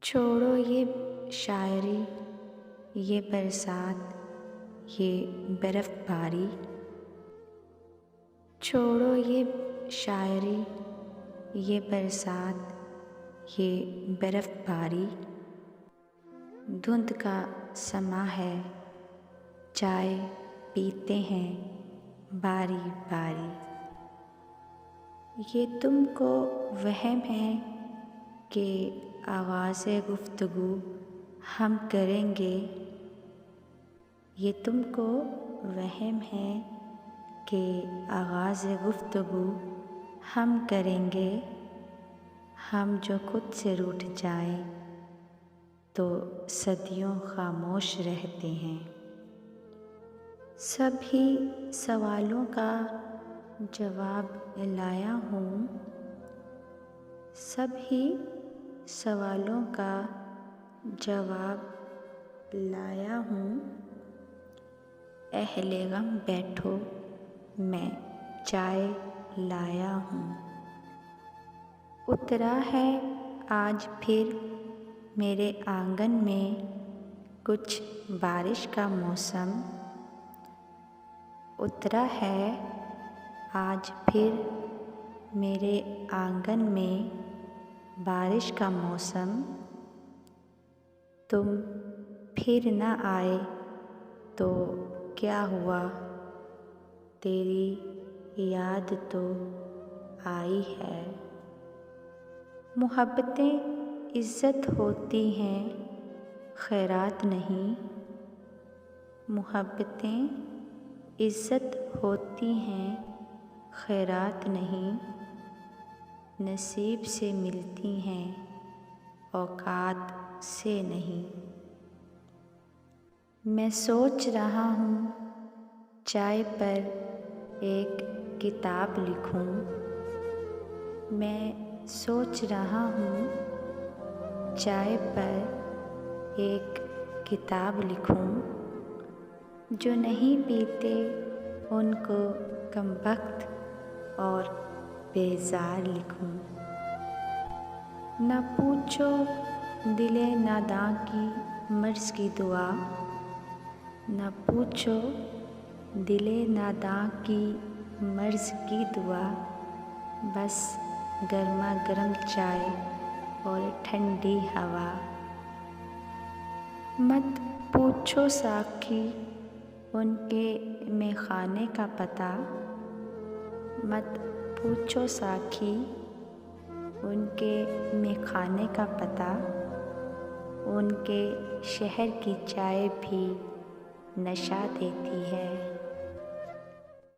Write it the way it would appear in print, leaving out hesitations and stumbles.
छोड़ो ये शायरी, ये बरसात, ये बर्फ़बारी। छोड़ो ये शायरी, ये बरसात, ये बर्फ़बारी। धुंध का समा है, चाय पीते हैं बारी बारी। ये तुमको वहम है कि आगाज़े गुफ्तगू हम करेंगे। ये तुमको वहम है कि आगाज़े गुफ्तगू हम करेंगे। हम जो खुद से रूठ जाएं तो सदियों खामोश रहते हैं। सभी सवालों का जवाब लाया हूँ, सभी सवालों का जवाब लाया हूँ। अहले गम बैठो, मैं चाय लाया हूँ। उतरा है आज फिर मेरे आंगन में कुछ बारिश का मौसम। उतरा है आज फिर मेरे आंगन में बारिश का मौसम। तुम फिर न आए तो क्या हुआ, तेरी याद तो आई है। मोहब्बतें इज़्ज़त होती हैं, खैरात नहीं। मोहब्बतें इज़्ज़त होती हैं, खैरात नहीं। नसीब से मिलती हैं, औकात से नहीं। मैं सोच रहा हूँ चाय पर एक किताब लिखूं। मैं सोच रहा हूँ चाय पर एक किताब लिखूं। जो नहीं पीते उनको कमबख्त और बेजार लिखूं। न पूछो दिले नादां की मर्ज़ की दुआ, न पूछो दिले नादां की मर्ज़ की दुआ। बस गर्मा गर्म चाय और ठंडी हवा। मत पूछो साकी उनके मेखाने का पता, मत पूछो साकी उनके मेखाने का पता। उनके शहर की चाय भी नशा देती है।